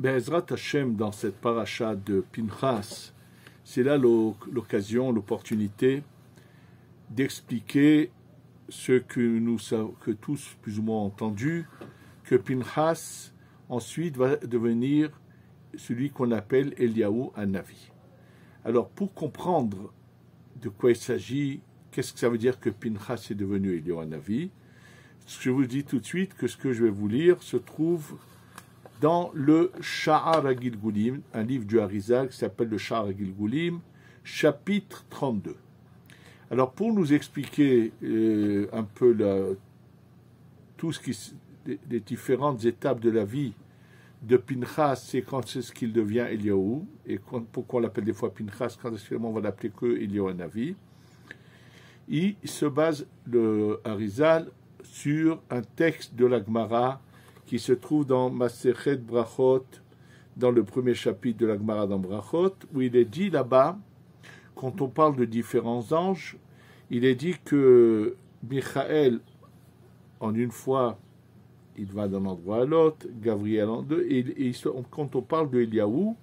Be'ezrat Hashem, dans cette paracha de Pinchas, c'est là l'occasion, l'opportunité d'expliquer ce que tous plus ou moins entendu, que Pinchas ensuite va devenir celui qu'on appelle Eliyahu Hanavi. Alors pour comprendre de quoi il s'agit, qu'est-ce que ça veut dire que Pinchas est devenu Eliyahu Hanavi, je vous dis tout de suite que ce que je vais vous lire se trouve dans le Sha'ar HaGilgulim, un livre du Harizal qui s'appelle le Sha'ar HaGilgulim, chapitre 32. Alors pour nous expliquer un peu les différentes étapes de la vie de Pinchas, c'est quand c'est ce qu'il devient Eliyahu, et pourquoi on l'appelle des fois Pinchas, quand on va l'appeler que Eliyahu Hanavi, il se base le Harizal sur un texte de la Gemara qui se trouve dans Masechet Brachot, dans le premier chapitre de la Gemara dans Brachot, où il est dit là-bas, quand on parle de différents anges, il est dit que Michael, en une fois, il va d'un endroit à l'autre, Gabriel en deux, et quand on parle de Eliyahu,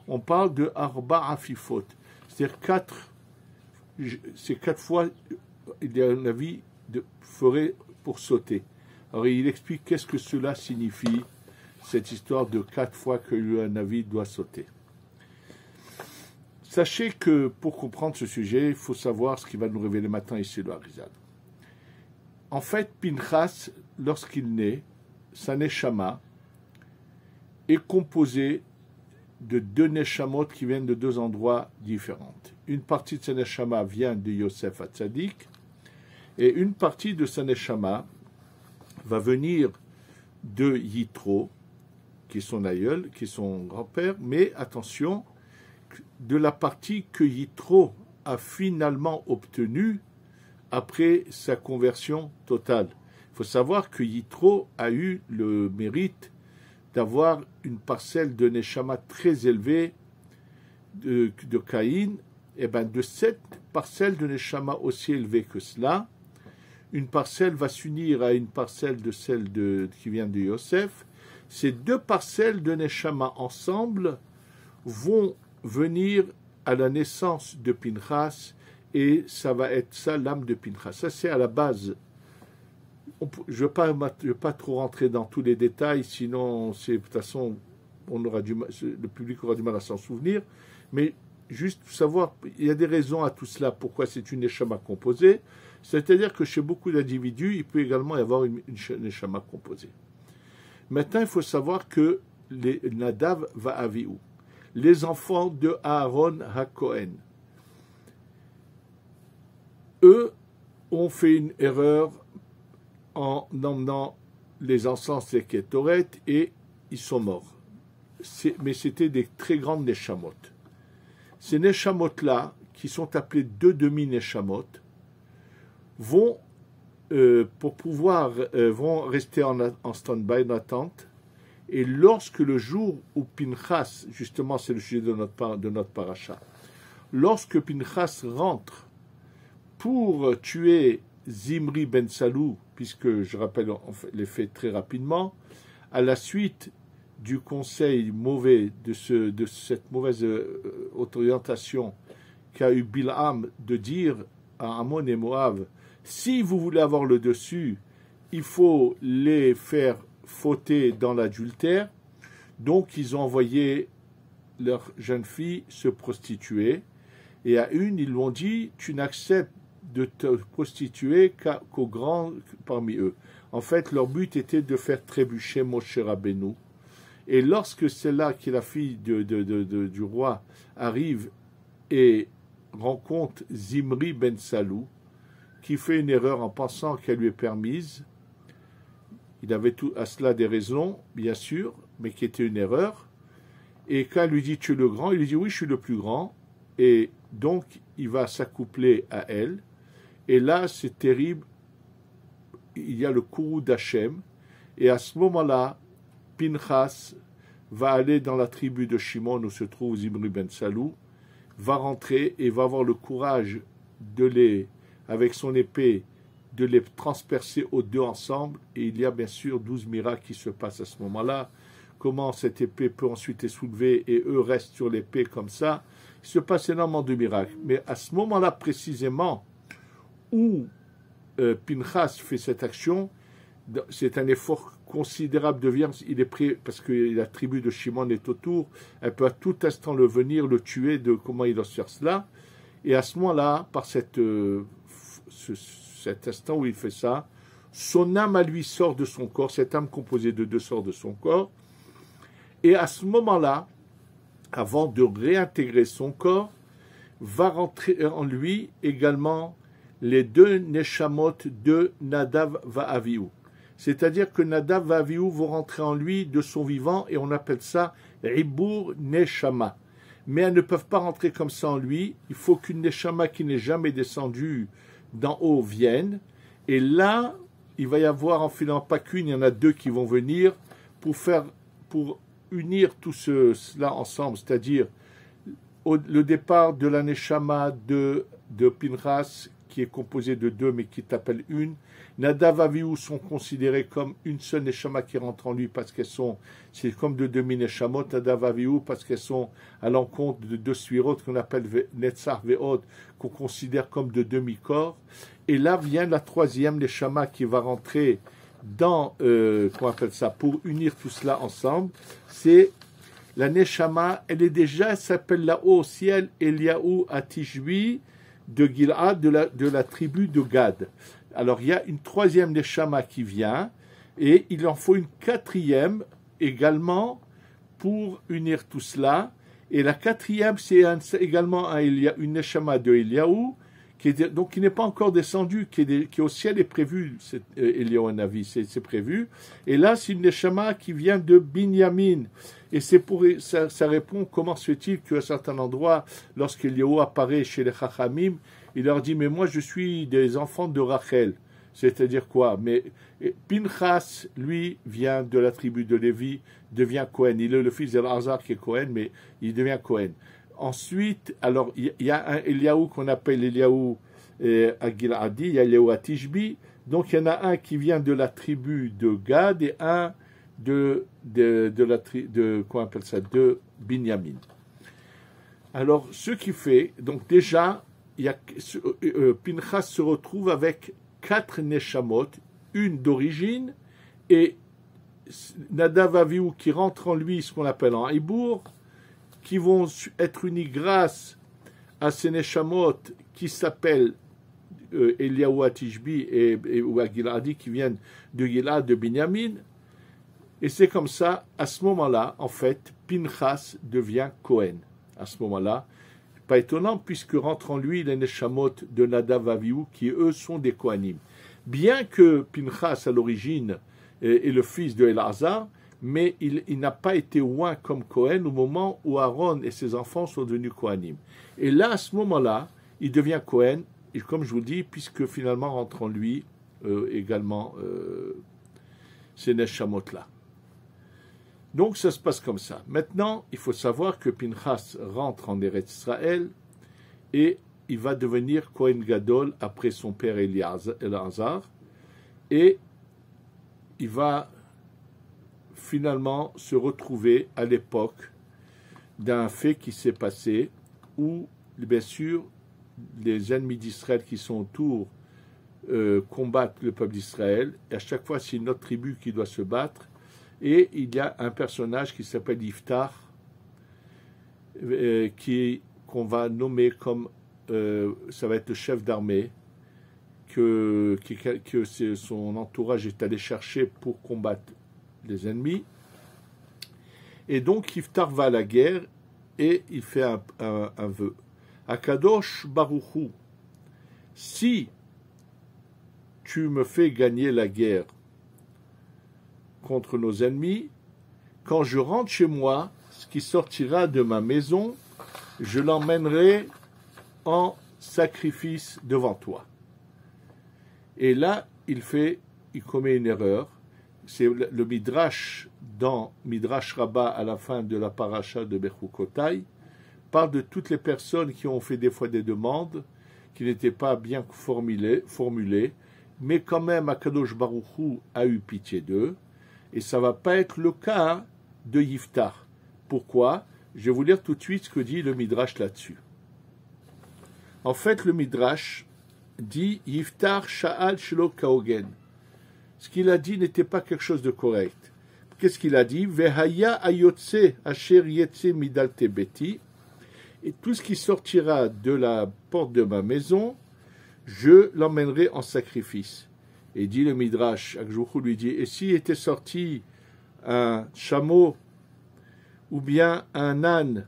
on parle de Arba Afifot, c'est-à-dire quatre fois, il y a un avis de forêt pour sauter. Alors il explique qu'est-ce que cela signifie, cette histoire de 4 fois que le Navi doit sauter. Sachez que pour comprendre ce sujet, il faut savoir ce qui va nous révéler maintenant ici le Harizal. En fait, Pinchas, lorsqu'il naît, sa neshama est composée de 2 neshamot qui viennent de 2 endroits différents. Une partie de sa neshama vient de Yosef Hatzadik, et une partie de sa neshama va venir de Yitro, qui est son aïeul, qui est son grand-père, mais attention, de la partie que Yitro a finalement obtenue après sa conversion totale. Il faut savoir que Yitro a eu le mérite d'avoir une parcelle de Neshama très élevée de Caïn, et bien de cette parcelle de Neshama aussi élevée que cela, une parcelle va s'unir à une parcelle de celle qui vient de Yosef. Ces 2 parcelles de Neshama ensemble vont venir à la naissance de Pinchas, et ça va être ça l'âme de Pinchas. Ça c'est à la base. Je ne vais pas trop rentrer dans tous les détails, sinon de toute façon le public aura du mal à s'en souvenir, mais juste savoir, il y a des raisons à tout cela, pourquoi c'est une Neshama composée. C'est-à-dire que chez beaucoup d'individus, il peut également y avoir une Neshama composée. Maintenant, il faut savoir que les Nadav va Avihu, les enfants de Aaron HaKohen, eux ont fait une erreur en emmenant les encens et Kétoret, et ils sont morts. Mais c'était des très grandes Neshamot. Ces Neshamot-là, qui sont appelés 2 demi-Neshamot, vont vont rester en stand-by, en attente, et lorsque le jour où Pinchas, justement c'est le sujet de notre paracha, lorsque Pinchas rentre pour tuer Zimri ben Salou, puisque je rappelle les faits très rapidement, à la suite du conseil mauvais de cette mauvaise orientation qu'a eu Bilham de dire à Ammon et Moab, si vous voulez avoir le dessus, il faut les faire fauter dans l'adultère. Donc ils ont envoyé leur jeune fille se prostituer, et à une ils lui ont dit, tu n'acceptes de te prostituer qu'aux grands parmi eux. En fait, leur but était de faire trébucher Moshe Rabbeinu. Et lorsque celle-là, qui est la fille du roi, arrive et rencontre Zimri ben Salou, qui fait une erreur en pensant qu'elle lui est permise, il avait à cela des raisons, bien sûr, mais qui était une erreur, et quand elle lui dit « tu es le grand », il lui dit « oui, je suis le plus grand », et donc il va s'accoupler à elle, et là, c'est terrible, il y a le courroux d'Hachem, et à ce moment-là, Pinchas va aller dans la tribu de Shimon, où se trouve Zimri ben Salou, va rentrer et va avoir le courage avec son épée, de les transpercer aux 2 ensemble, et il y a bien sûr 12 miracles qui se passent à ce moment-là, comment cette épée peut ensuite être soulevée et eux restent sur l'épée comme ça. Il se passe énormément de miracles. Mais à ce moment-là précisément où Pinchas fait cette action, c'est un effort considérable de violence. Il est pris parce que la tribu de Shimon est autour. Elle peut à tout instant le venir, le tuer. De comment il doit se faire cela. Et à ce moment-là, par cet instant où il fait ça, son âme à lui sort de son corps. Cette âme composée de deux sort de son corps. Et à ce moment-là, avant de réintégrer son corps, va rentrer en lui également les deux Neshamot de Nadav va Avihu. C'est-à-dire que Nadav va Avihu vont rentrer en lui de son vivant et on appelle ça Ribur Neshama. Mais elles ne peuvent pas rentrer comme ça en lui. Il faut qu'une Neshama qui n'est jamais descendue d'en haut vienne. Et là, il va y avoir, en filant pas qu'une, il y en a deux qui vont venir pour unir tout cela ensemble. C'est-à-dire le départ de la Neshama de Pinchas, qui est composé de deux, mais qui t'appelle une. Nadav et Avihu sont considérés comme une seule Neshama qui rentre en lui parce c'est comme de demi-Neshamot, Nadav et Avihu, parce qu'elles sont à l'encontre de deux Svirot qu'on appelle Netzach Ve'od, qu'on considère comme de demi-corps. Et là vient la troisième Neshama qui va rentrer dans, qu'on appelle ça, pour unir tout cela ensemble. C'est la Neshama, elle s'appelle là-haut au ciel, Eliaou Atishbi, de Gilad, de la tribu de Gad. Alors il y a une troisième Neshama qui vient, et il en faut une quatrième également pour unir tout cela. Et la quatrième, c'est également une Neshama de Eliaou, donc qui n'est pas encore descendu, qui au ciel est prévu, Eliaou Hanavi, c'est prévu. Et là, c'est une Neshama qui vient de Binyamin. Et ça répond comment se fait-il qu'à certains endroits, lorsqu'Eliaou apparaît chez les Chachamim, il leur dit, mais moi je suis des enfants de Rachel. C'est-à-dire quoi? Mais Pinchas, lui, vient de la tribu de Lévi, devient Cohen. Il est le fils d'Elazar qui est Cohen, mais il devient Cohen. Ensuite, alors, il y a un Eliaou qu'on appelle Eliaou à Giladi, il y a Eliaou à Tishbi. Donc, il y en a un qui vient de la tribu de Gad et un de quoi on appelle ça, de Binyamin. Alors, ce qui fait, donc déjà, Pinchas se retrouve avec 4 Neshamot, une d'origine, et Nadav Avihu qui rentre en lui, ce qu'on appelle en Ibour, qui vont être unis grâce à ces Neshamot qui s'appellent Eliaou Atishbi ou Giladi, qui viennent de Gilad, de Binyamin. Et c'est comme ça, à ce moment-là, en fait, Pinchas devient Cohen. À ce moment-là, pas étonnant, puisque rentre en lui les Neshamot de Nadav Avihu, qui eux sont des Kohanim. Bien que Pinchas, à l'origine, est le fils de Elazar, mais il n'a pas été oint comme Cohen au moment où Aaron et ses enfants sont devenus Kohanim. Et là, à ce moment-là, il devient Cohen, et comme je vous dis, puisque finalement rentre en lui également ces Neshamot-là. Donc ça se passe comme ça. Maintenant, il faut savoir que Pinchas rentre en Eretz Israël et il va devenir Kohen Gadol après son père Elazar, et il va finalement se retrouver à l'époque d'un fait qui s'est passé où, bien sûr, les ennemis d'Israël qui sont autour combattent le peuple d'Israël, et à chaque fois c'est une autre tribu qui doit se battre. Et il y a un personnage qui s'appelle Iftar, qu'on va nommer comme, ça va être le chef d'armée, que son entourage est allé chercher pour combattre les ennemis. Et donc Iftar va à la guerre et il fait un vœu. Akadosh Baruchu, si tu me fais gagner la guerre contre nos ennemis, quand je rentre chez moi, ce qui sortira de ma maison, je l'emmènerai en sacrifice devant toi. Et là, il commet une erreur. C'est le Midrash, dans Midrash Rabbah, à la fin de la paracha de Bechukotai, parle de toutes les personnes qui ont fait des fois des demandes qui n'étaient pas bien formulées, mais quand même Akadosh Baruch Hu a eu pitié d'eux. Et ça ne va pas être le cas de Yiftar. Pourquoi? Je vais vous lire tout de suite ce que dit le Midrash là-dessus. En fait, le Midrash dit Yiftar Sha'al Shelo Kaogen. Ce qu'il a dit n'était pas quelque chose de correct. Qu'est-ce qu'il a dit? Vehaya ayotse asher yetse midal tebeti. Et tout ce qui sortira de la porte de ma maison, je l'emmènerai en sacrifice. Et dit le Midrash, Akjouchou lui dit, et s'il était sorti un chameau ou bien un âne,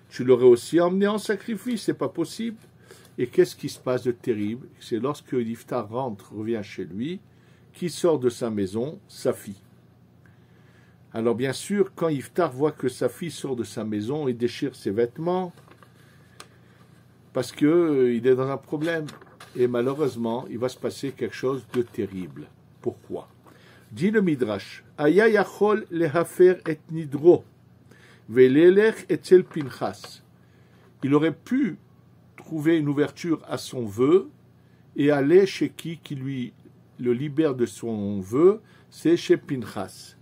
tu l'aurais aussi emmené en sacrifice, c'est pas possible. Et qu'est-ce qui se passe de terrible? C'est lorsque Yiftar rentre, revient chez lui, qui sort de sa maison? Sa fille. Alors bien sûr, quand Yiftar voit que sa fille sort de sa maison, il déchire ses vêtements parce qu'il est dans un problème. Et malheureusement, il va se passer quelque chose de terrible. Pourquoi? Dit le Midrash, Aya yachol lehafer et nidro, velelech etzel Pinchas. Il aurait pu trouver une ouverture à son vœu et aller chez qui lui le libère de son vœu, c'est chez Pinchas.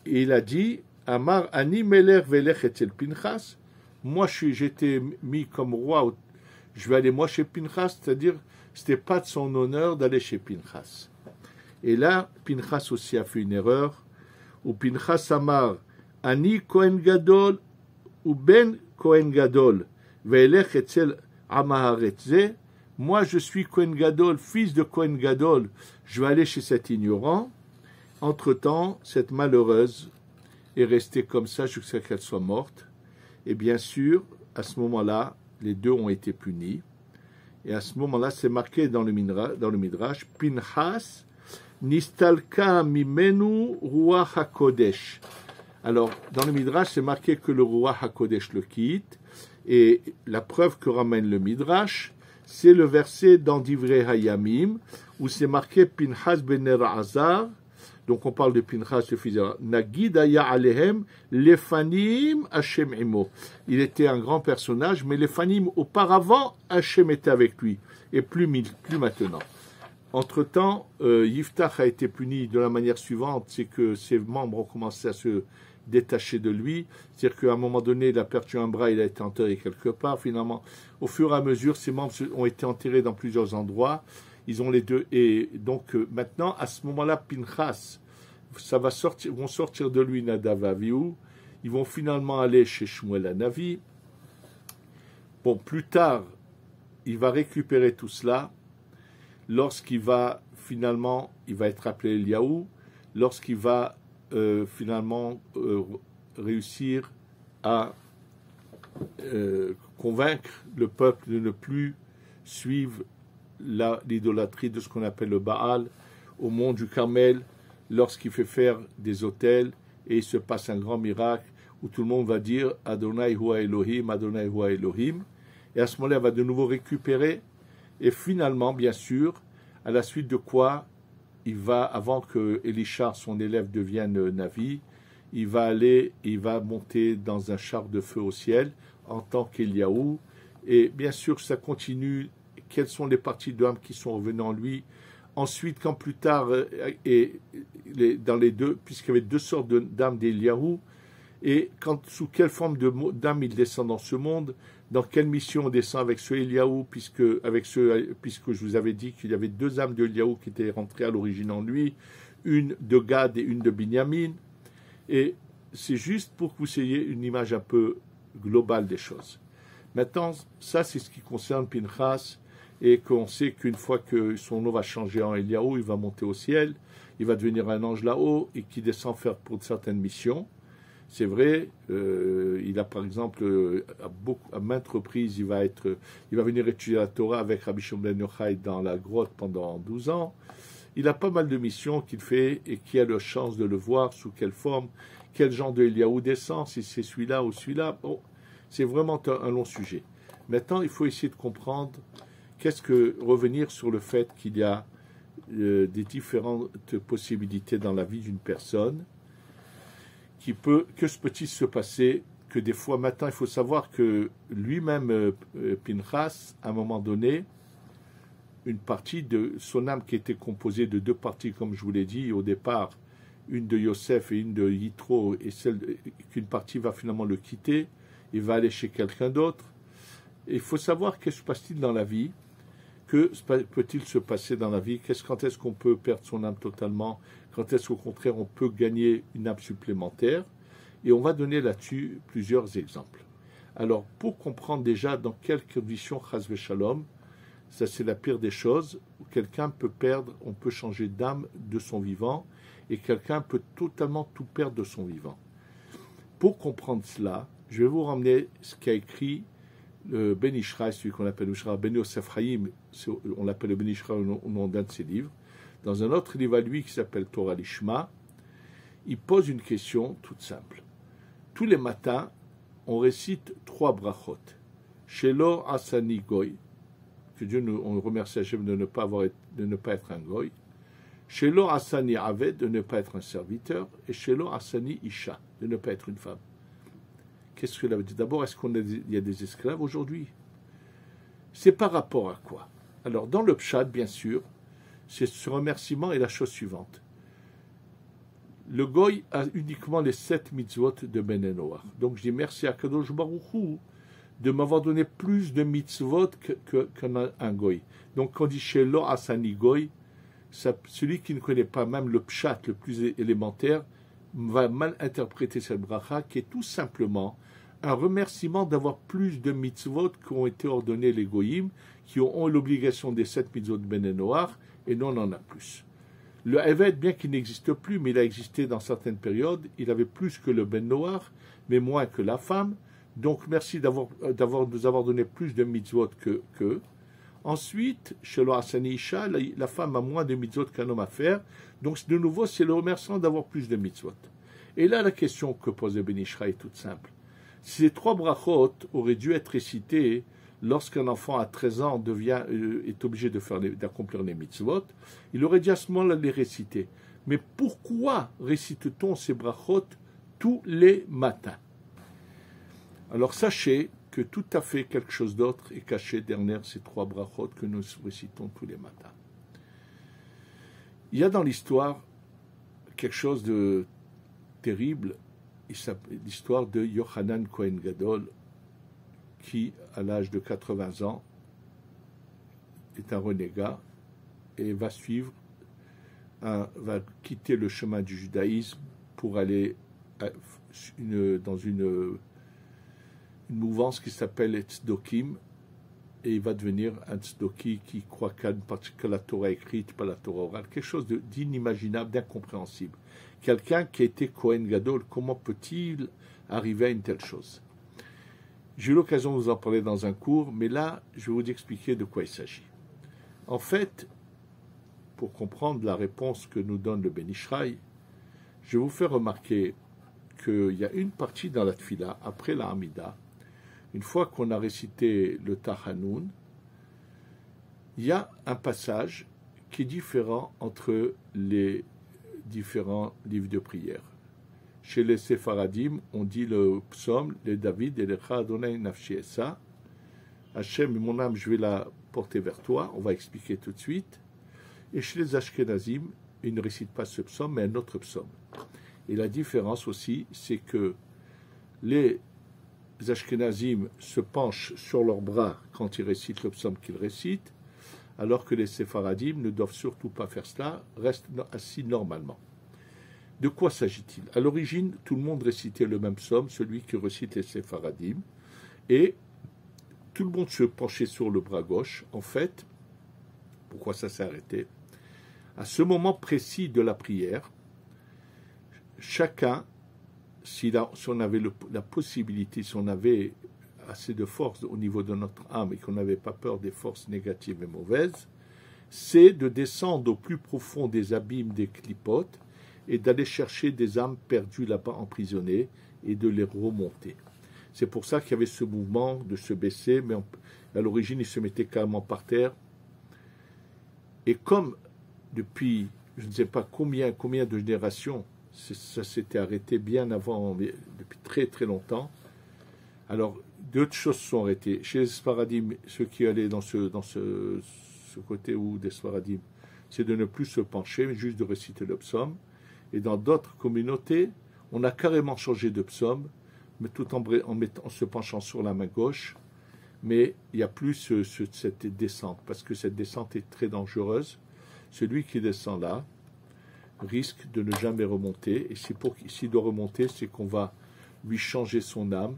Et il a dit, Amar ani meler velech etzel Pinchas, moi j'étais mis comme roi, je vais aller moi chez Pinchas, c'est-à-dire c'était pas de son honneur d'aller chez Pinchas. Et là, Pinchas aussi a fait une erreur, où Pinchas Amar ani Kohen Gadol ou ben Kohen Gadol velech etzel Amaharetze, moi je suis Kohen Gadol, fils de Kohen Gadol, je vais aller chez cet ignorant. Entre-temps, cette malheureuse est restée comme ça jusqu'à ce qu'elle soit morte. Et bien sûr, à ce moment-là, les deux ont été punis. Et à ce moment-là, c'est marqué dans le Midrash, Pinchas nistalka mimenu ruach hakodesh. Alors, dans le Midrash, c'est marqué que le ruach hakodesh le quitte. Et la preuve que ramène le Midrash, c'est le verset dans Divrei Hayamim, où c'est marqué Pinchas ben Eleazar. Donc on parle de Pinchas, le fils de Nagid aya alehem lefanim Hashem imo. Il était un grand personnage, mais lefanim auparavant, Hashem était avec lui, et plus maintenant. Entre-temps, Yiftar a été puni de la manière suivante, c'est que ses membres ont commencé à se détacher de lui, c'est-à-dire qu'à un moment donné, il a perdu un bras, il a été enterré quelque part. Finalement, au fur et à mesure, ses membres ont été enterrés dans plusieurs endroits. Ils ont les deux, et donc maintenant, à ce moment-là, Pinchas, vont sortir de lui Nadav et Avihu, ils vont finalement aller chez Shmuel Hanavi. Bon, plus tard, il va récupérer tout cela, lorsqu'il va finalement, il va être appelé Eliaou, lorsqu'il va finalement réussir à convaincre le peuple de ne plus suivre l'idolâtrie de ce qu'on appelle le Baal au mont du Carmel, lorsqu'il fait faire des autels et il se passe un grand miracle où tout le monde va dire Adonai Hua Elohim, Adonai Hua Elohim, et à ce moment-là, il va de nouveau récupérer, et finalement, bien sûr, à la suite de quoi il va, avant que Elisha, son élève, devienne Navi, il va monter dans un char de feu au ciel en tant qu'Eliaou, et bien sûr, ça continue. Quelles sont les parties d'âme qui sont revenues en lui? Ensuite, quand plus tard, dans les deux, puisqu'il y avait deux sortes d'âmes d'Eliaou, et sous quelle forme d'âme il descend dans ce monde, dans quelle mission on descend avec ce Eliaou, puisque je vous avais dit qu'il y avait deux âmes d'Eliaou qui étaient rentrées à l'origine en lui, une de Gad et une de Binyamin, et c'est juste pour que vous ayez une image un peu globale des choses. Maintenant, ça c'est ce qui concerne Pinchas, et qu'on sait qu'une fois que son nom va changer en Eliaou, il va monter au ciel, il va devenir un ange là-haut, et qui descend faire pour certaines missions. C'est vrai, il a par exemple, à maintes reprises, il va venir étudier la Torah avec Rabbi Shimon ben Yochai dans la grotte pendant 12 ans. Il a pas mal de missions qu'il fait, et qui a la chance de le voir, sous quelle forme, quel genre de Eliaou descend, si c'est celui-là ou celui-là. Bon, c'est vraiment un long sujet. Maintenant, il faut essayer de comprendre revenir sur le fait qu'il y a des différentes possibilités dans la vie d'une personne, que se peut-il se passer, que des fois, maintenant, il faut savoir que lui-même, Pinchas, à un moment donné, une partie de son âme qui était composée de deux parties, comme je vous l'ai dit au départ, une de Yosef et une de Yitro, et qu'une partie va finalement le quitter, il va aller chez quelqu'un d'autre. Et il faut savoir qu'est-ce qui se passe-t-il dans la vie, que peut-il se passer dans la vie, quand est-ce qu'on peut perdre son âme totalement, quand est-ce qu'au contraire on peut gagner une âme supplémentaire, et on va donner là-dessus plusieurs exemples. Alors, pour comprendre déjà dans quelles conditions, chas v'shalom, ça c'est la pire des choses, où quelqu'un peut perdre, on peut changer d'âme de son vivant, et quelqu'un peut totalement tout perdre de son vivant. Pour comprendre cela, je vais vous ramener ce qu'a écrit le Ben Ishraï, celui qu'on appelle Ben Yosef Chaim, on l'appelle le Ben Ishraï au nom d'un de ses livres. Dans un autre livre à lui qui s'appelle Torah Lishma, il pose une question toute simple. Tous les matins, on récite 3 brachot. Shelo Asani Goy, que Dieu on remercie Hachem de ne pas être un Goy. Shelo Asani Aved, de ne pas être un serviteur. Et Shelo Asani Isha, de ne pas être une femme. Qu'est-ce que cela veut dire? D'abord, est-ce qu'il y a des esclaves aujourd'hui? C'est par rapport à quoi? Alors, dans le Pshat, bien sûr, ce remerciement est la chose suivante. Le Goy a uniquement les 7 mitzvot de Ben Noach. Donc, je dis merci à Kadosh Baruch Hu de m'avoir donné plus de mitzvot qu'un Goy. Donc, quand on dit Shelo Asani Goy, celui qui ne connaît pas même le Pshat le plus élémentaire va mal interpréter cette bracha qui est tout simplement un remerciement d'avoir plus de mitzvot qui ont été ordonnés les goyim, qui ont l'obligation des 7 mitzvot de Ben Noach, et nous on en a plus. Le Eved, bien qu'il n'existe plus, mais il a existé dans certaines périodes, il avait plus que le Ben Noach, mais moins que la femme, donc merci de nous avoir donné plus de mitzvot que. Ensuite, chez le Hassani Isha, la femme a moins de mitzvot qu'un homme à faire, donc de nouveau c'est le remerciement d'avoir plus de mitzvot. Et là la question que posait Ben Ishraï est toute simple. Ces 3 brachot auraient dû être récités lorsqu'un enfant à 13 ans est obligé d'accomplir les mitzvot, il aurait dû à ce moment-là les réciter. Mais pourquoi récite-t-on ces brachot tous les matins? Alors sachez que tout à fait quelque chose d'autre est caché derrière ces 3 brachot que nous récitons tous les matins. Il y a dans l'histoire quelque chose de terrible, l'histoire de Yochanan Cohen Gadol, qui, à l'âge de 80 ans, est un renégat et va quitter le chemin du judaïsme pour aller dans une mouvance qui s'appelle Tzdokim, et il va devenir un Tzdoki qui croit que la Torah écrite, pas la Torah orale, quelque chose d'inimaginable, d'incompréhensible. Quelqu'un qui a été Kohen Gadol, comment peut-il arriver à une telle chose? J'ai eu l'occasion de vous en parler dans un cours, mais là, je vais vous expliquer de quoi il s'agit. En fait, pour comprendre la réponse que nous donne le Ben Ishraï, je vais vous faire remarquer qu'il y a une partie dans la Tfila, après la Hamida, une fois qu'on a récité le Tachanoun, il y a un passage qui est différent entre les différents livres de prière. Chez les Séfaradim, on dit le psaume, le David, et le Adonai Nafshi Esa. Hachem, mon âme, je vais la porter vers toi. On va expliquer tout de suite. Et chez les Ashkenazim, ils ne récitent pas ce psaume, mais un autre psaume. Et la différence aussi, c'est que les Ashkenazim se penchent sur leurs bras quand ils récitent le psaume qu'ils récitent, alors que les Séfaradim ne doivent surtout pas faire cela, restent assis normalement. De quoi s'agit-il? À l'origine, tout le monde récitait le même psaume, celui que récitent les Séfaradim, et tout le monde se penchait sur le bras gauche. En fait, pourquoi ça s'est arrêté? À ce moment précis de la prière, chacun, si on avait la possibilité, si on avait assez de force au niveau de notre âme et qu'on n'avait pas peur des forces négatives et mauvaises, c'est de descendre au plus profond des abîmes des clipotes et d'aller chercher des âmes perdues là-bas emprisonnées et de les remonter. C'est pour ça qu'il y avait ce mouvement de se baisser, mais à l'origine, ils se mettaient carrément par terre. Et comme depuis, je ne sais pas combien de générations, ça s'était arrêté bien avant, depuis très très longtemps. Alors, d'autres choses sont arrêtées. Chez les Sfaradim, ceux qui allaient dans ce côté où des Sfaradim, c'est de ne plus se pencher, mais juste de réciter le psaume. Et dans d'autres communautés, on a carrément changé de psaume, mais tout en se penchant sur la main gauche. Mais il n'y a plus cette descente, parce que cette descente est très dangereuse. Celui qui descend là risque de ne jamais remonter. Et s'il doit remonter, c'est qu'on va lui changer son âme.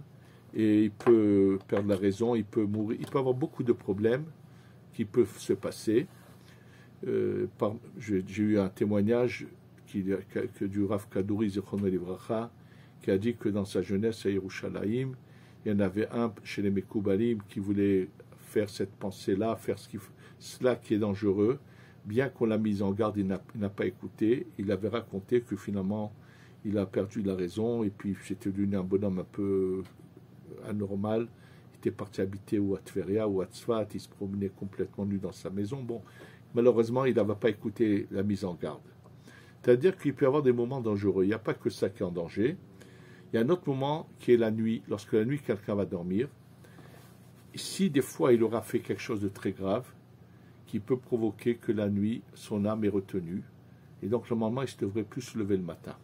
Et il peut perdre la raison, il peut mourir. Il peut avoir beaucoup de problèmes qui peuvent se passer. J'ai eu un témoignage du Rav Kadouri Zichrono Livracha, qui a dit que dans sa jeunesse à Yerushalayim, il y en avait un chez les Mekoubalim qui voulait faire cette pensée-là, faire cela qui est dangereux. Bien qu'on l'a mis en garde, il n'a pas écouté. Il avait raconté que finalement, il a perdu la raison et puis c'était devenu un bonhomme un peu anormal. Il était parti habiter ou à Tveria ou à Tzfat, il se promenait complètement nu dans sa maison. Bon, malheureusement, il n'avait pas écouté la mise en garde. C'est-à-dire qu'il peut y avoir des moments dangereux. Il n'y a pas que ça qui est en danger. Il y a un autre moment qui est la nuit. Lorsque la nuit, quelqu'un va dormir, si des fois il aura fait quelque chose de très grave, qui peut provoquer que la nuit, son âme est retenue, et donc normalement, il ne devrait plus se lever le matin.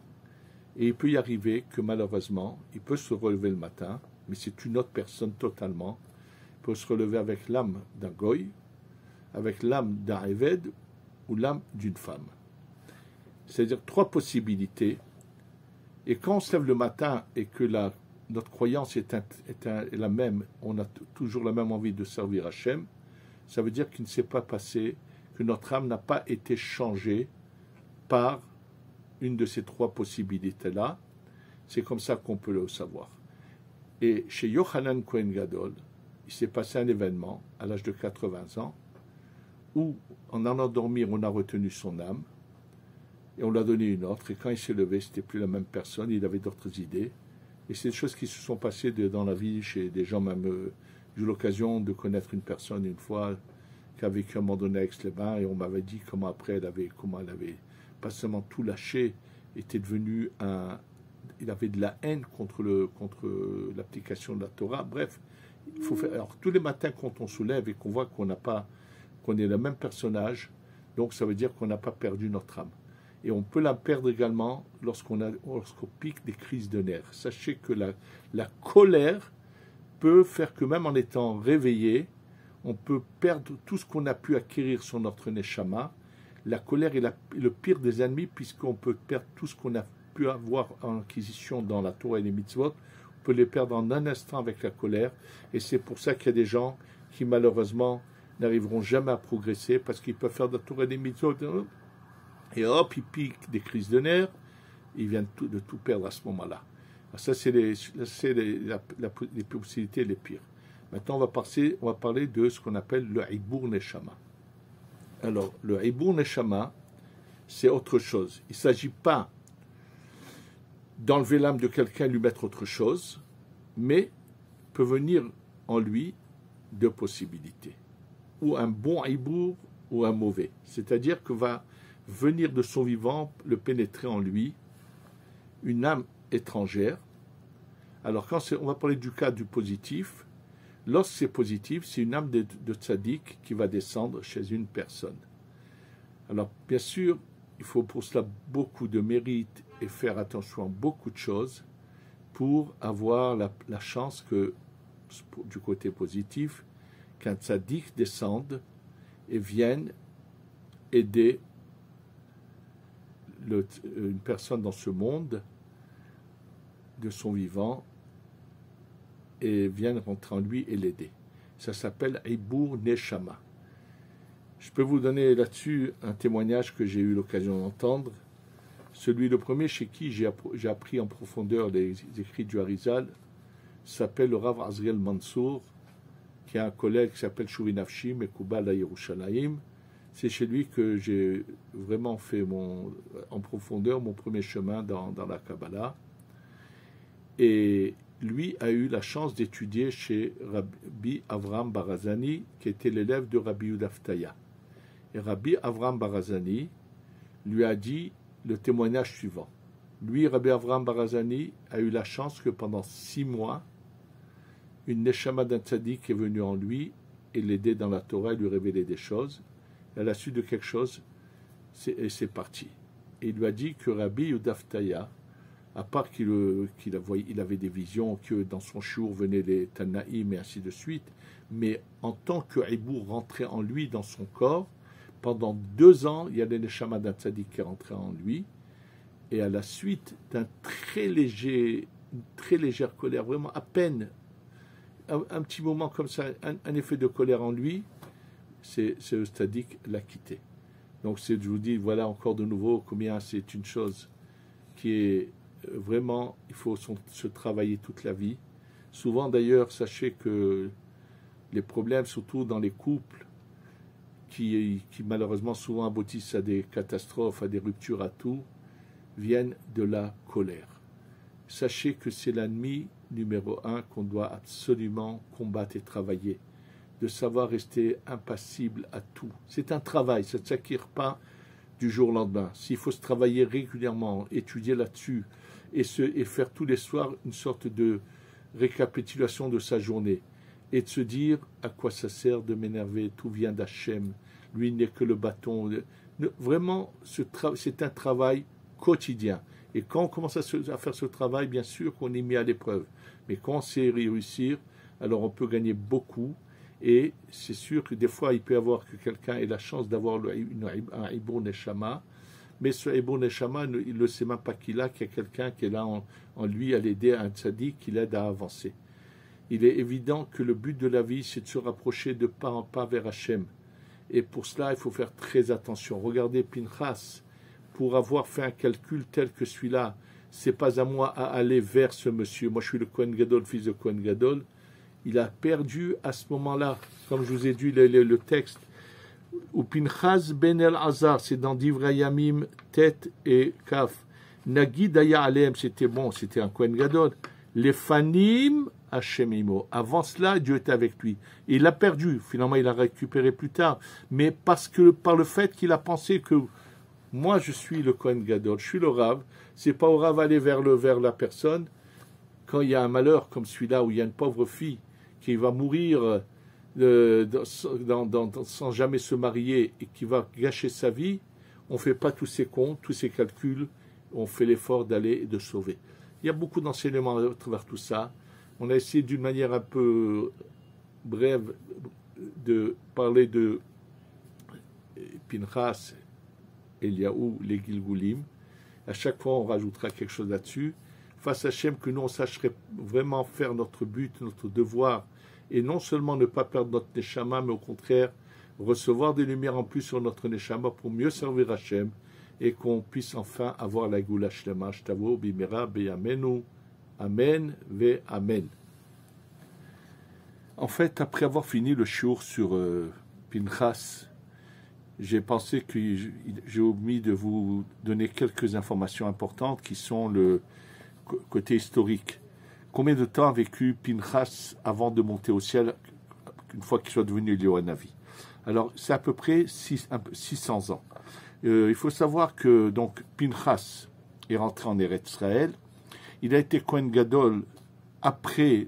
Et il peut y arriver que malheureusement, il peut se relever le matin, mais c'est une autre personne totalement. Il peut se relever avec l'âme d'un goy, avec l'âme d'un éved ou l'âme d'une femme. C'est-à-dire 3 possibilités. Et quand on se lève le matin et que notre croyance est la même, on a toujours la même envie de servir Hachem, ça veut dire qu'il ne s'est pas passé, que notre âme n'a pas été changée par une de ces 3 possibilités-là. C'est comme ça qu'on peut le savoir. Et chez Yochanan Cohen Gadol, il s'est passé un événement à l'âge de 80 ans où, en allant dormir, on a retenu son âme et on l'a donné une autre. Et quand il s'est levé, ce n'était plus la même personne, il avait d'autres idées. Et c'est des choses qui se sont passées dans la vie chez des gens même. J'ai eu l'occasion de connaître une personne une fois qui a vécu à un moment donné à Aix-les-Bains et on m'avait dit comment après comment elle avait pas seulement tout lâché, était devenu il avait de la haine contre l'application de la Torah. Bref, il faut faire. Alors tous les matins quand on soulève et qu'on voit qu'on est le même personnage, donc ça veut dire qu'on n'a pas perdu notre âme. Et on peut la perdre également lorsqu'on pique des crises de nerfs. Sachez que la colère peut faire que même en étant réveillé, on peut perdre tout ce qu'on a pu acquérir sur notre neshama. La colère est le pire des ennemis puisqu'on peut perdre tout ce qu'on a pu avoir en acquisition dans la Torah et les mitzvot. On peut les perdre en un instant avec la colère. Et c'est pour ça qu'il y a des gens qui malheureusement n'arriveront jamais à progresser parce qu'ils peuvent faire de la Torah et des mitzvot et hop, ils piquent des crises de nerfs. Ils viennent de tout perdre à ce moment-là. Ça, c'est les possibilités les pires. Maintenant, on va parler de ce qu'on appelle le Ibour Neshama. Alors, le Ibour Neshama, c'est autre chose. Il ne s'agit pas d'enlever l'âme de quelqu'un et lui mettre autre chose, mais peut venir en lui 2 possibilités. Ou un bon Ibour ou un mauvais. C'est-à-dire que va venir de son vivant, le pénétrer en lui, une âme étrangère. Alors, on va parler du cas du positif. Lorsque c'est positif, c'est une âme de tzaddik qui va descendre chez une personne. Alors, bien sûr, il faut pour cela beaucoup de mérite et faire attention à beaucoup de choses pour avoir la chance que, du côté positif, qu'un tzaddik descende et vienne aider une personne dans ce monde de son vivant et vienne rentrer en lui et l'aider. Ça s'appelle Ibour Neshama. Je peux vous donner là-dessus un témoignage que j'ai eu l'occasion d'entendre. Le premier chez qui j'ai appris en profondeur les écrits du Harizal s'appelle le Rav Azriel Mansour, qui a un collègue qui s'appelle Shuri Nafshi, Mekoubal à Yerushalayim. C'est chez lui que j'ai vraiment fait en profondeur mon premier chemin dans la Kabbalah. Et lui a eu la chance d'étudier chez Rabbi Avraham Barazani, qui était l'élève de Rabbi Yehuda Ftaya. Et Rabbi Avraham Barazani lui a dit le témoignage suivant. Lui, Rabbi Avraham Barazani, a eu la chance que pendant 6 mois, une neshama d'un tzaddik est venue en lui et l'aider dans la Torah et lui révéler des choses. À la suite de quelque chose, c'est parti. et il lui a dit que Rabbi Yudaftaya, à part il avait des visions, que dans son shiur venaient les Tanaïm et ainsi de suite, mais en tant que Ibour rentrait en lui, dans son corps, pendant 2 ans, il y a le Neshama d'un tzaddik qui est rentré en lui, et à la suite une très légère colère, vraiment à peine, un petit moment comme ça, un effet de colère en lui, c'est le tzaddik l'a quitté. Donc je vous dis, voilà encore de nouveau combien c'est une chose qui est vraiment, il faut se travailler toute la vie. Souvent d'ailleurs, sachez que les problèmes, surtout dans les couples, qui malheureusement souvent aboutissent à des catastrophes, à des ruptures, à tout, viennent de la colère. Sachez que c'est l'ennemi numéro 1 qu'on doit absolument combattre et travailler, de savoir rester impassible à tout. C'est un travail, ça ne s'acquiert pas du jour au lendemain. S'il faut se travailler régulièrement, étudier là-dessus, et faire tous les soirs une sorte de récapitulation de sa journée, et de se dire à quoi ça sert de m'énerver, tout vient d'Hachem, lui n'est que le bâton. Vraiment, c'est un travail quotidien. Et quand on commence à faire ce travail, bien sûr qu'on est mis à l'épreuve. Mais quand on sait réussir, alors on peut gagner beaucoup. Et c'est sûr que des fois, il peut y avoir que quelqu'un ait la chance d'avoir un Ibour Neshama, mais ce Ibour Neshama, il ne sait même pas qu'il y a quelqu'un qui est là en lui à l'aider, un tzaddik qui l'aide à avancer. Il est évident que le but de la vie, c'est de se rapprocher de pas en pas vers Hachem. Et pour cela, il faut faire très attention. Regardez Pinchas, pour avoir fait un calcul tel que celui-là, c'est pas à moi à aller vers ce monsieur. Moi, je suis le Kohen Gadol, fils de Kohen Gadol. Il a perdu à ce moment-là, comme je vous ai dit le texte, ou Pinchas ben El-Azar, c'est dans Divrei Yamim, tête et kaf. Nagid Aya Alem, c'était bon, c'était un Kohen Gadol. Les Fanim Hachem Imo. Avant cela, Dieu était avec lui. Et il l'a perdu. Finalement, il l'a récupéré plus tard. Mais par le fait qu'il a pensé que moi, je suis le Kohen Gadol, je suis le Rav, c'est pas au Rav aller vers la personne. Quand il y a un malheur comme celui-là, où il y a une pauvre fille qui va mourir sans jamais se marier et qui va gâcher sa vie, on ne fait pas tous ces comptes, tous ces calculs, on fait l'effort d'aller et de sauver. Il y a beaucoup d'enseignements à travers tout ça. On a essayé d'une manière un peu brève de parler de Pinchas, Eliaou, les Gilgulim. À chaque fois, on rajoutera quelque chose là-dessus. Face à Hachem, que nous, on sacherait vraiment faire notre but, notre devoir, et non seulement ne pas perdre notre Neshama, mais au contraire, recevoir des lumières en plus sur notre Neshama pour mieux servir Hachem, et qu'on puisse enfin avoir la Goula Shlema, Shtavo, Bimera, Beyamenu, Amen, Ve Amen. En fait, après avoir fini le shiur sur Pinchas, j'ai pensé que j'ai omis de vous donner quelques informations importantes qui sont le côté historique. Combien de temps a vécu Pinchas avant de monter au ciel, une fois qu'il soit devenu Eliyahu Hanavi? Alors, c'est à peu près 600 ans. Il faut savoir que donc Pinchas est rentré en Eretz Israël. Il a été Kohen Gadol après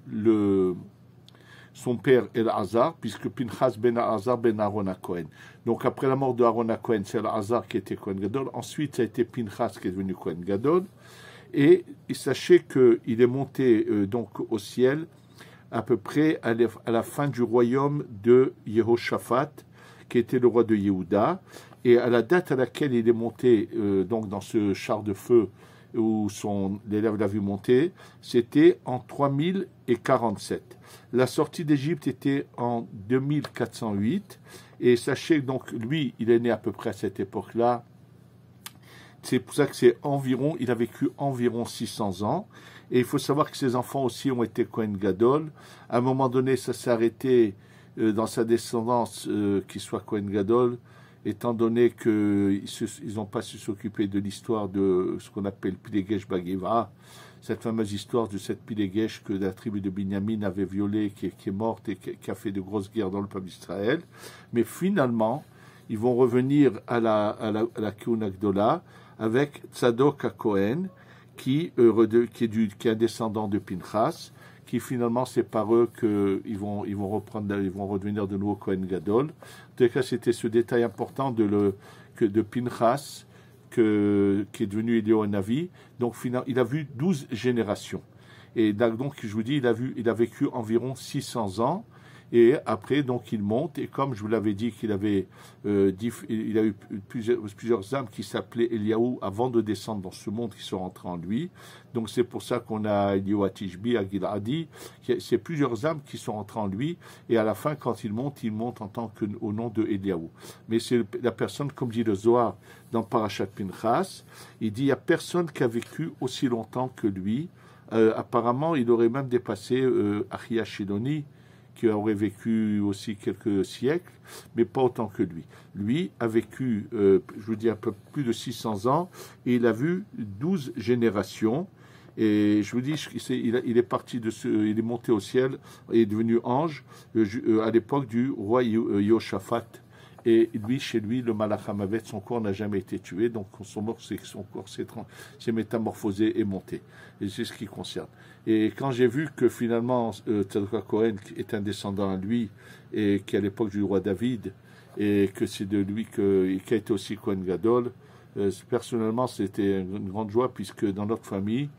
son père El-Hazar, puisque Pinchas ben El-Hazar ben Aaron HaKohen. Donc après la mort de Aaron HaKohen, c'est El-Hazar qui était Kohen Gadol. Ensuite, ça a été Pinchas qui est devenu Kohen Gadol. Et sachez qu'il est monté donc au ciel à peu près à la fin du royaume de Yehoshaphat, qui était le roi de Yehuda. Et à la date à laquelle il est monté donc dans ce char de feu où l'élève l'a vu monter, c'était en 3047. La sortie d'Égypte était en 2408. Et sachez donc, lui, il est né à peu près à cette époque-là. C'est pour ça que il a vécu environ 600 ans. Et il faut savoir que ses enfants aussi ont été Kohen Gadol. À un moment donné, ça s'est arrêté dans sa descendance qu'il soit Kohen Gadol, étant donné qu'ils n'ont pas su s'occuper de l'histoire de ce qu'on appelle Pilegesh Bageva, cette fameuse histoire de cette Pilegesh que la tribu de Binyamin avait violée, qui est morte et qui a fait de grosses guerres dans le peuple d'Israël. Mais finalement, ils vont revenir à la Keuna Gdola avec Tzadok HaKohen, qui est un descendant de Pinchas, qui finalement, c'est par eux qu'ils vont redevenir de nouveau Kohen Gadol. En tout cas, c'était ce détail important de Pinchas, qui est devenu Eliyahu Hanavi. Donc finalement, il a vu 12 générations. Et donc, je vous dis, il a vécu environ 600 ans. Et après, donc, il monte. Et comme je vous l'avais dit qu'il avait, il a eu plusieurs âmes qui s'appelaient Eliyahu avant de descendre dans ce monde qui sont rentrées en lui. Donc, c'est pour ça qu'on a Eliyahu Atishbi, à Giladi. C'est plusieurs âmes qui sont rentrées en lui. Et à la fin, quand il monte au nom de Eliyahu. Mais c'est la personne, comme dit le Zohar dans Parashat Pinchas, il dit, il n'y a personne qui a vécu aussi longtemps que lui. Apparemment, il aurait même dépassé Achia Shiloni, qui aurait vécu aussi quelques siècles, mais pas autant que lui. Lui a vécu, je vous dis, un peu plus de 600 ans, et il a vu 12 générations. Et je vous dis, il est parti il est monté au ciel, et est devenu ange à l'époque du roi Yoshaphat. Et lui, chez lui, le Malach HaMavet, son corps n'a jamais été tué, donc son corps s'est métamorphosé et monté. Et c'est ce qui concerne. Et quand j'ai vu que finalement, Tzadok Cohen est un descendant à lui, et qu'à l'époque du roi David, et que c'est de lui qui a été aussi Cohen Gadol, personnellement, c'était une grande joie, puisque dans notre famille,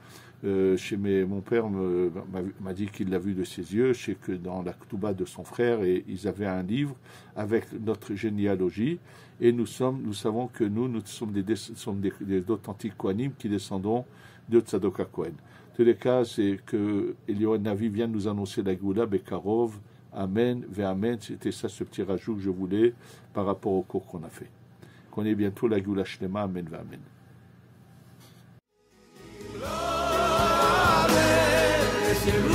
mon père m'a dit qu'il l'a vu de ses yeux. Je sais que dans la Ketouba de son frère, et ils avaient un livre avec notre généalogie, et nous savons que nous sommes des authentiques Kohanim qui descendons de Tzadok Cohen. Tous les cas, c'est que Eliyahu Hanavi vient nous annoncer la Géoula Bekarov. Amen, ve Amen. C'était ça, ce petit rajout que je voulais par rapport au cours qu'on a fait. Qu'on ait bientôt la Géoula Shlema. Amen, ve Amen. C'est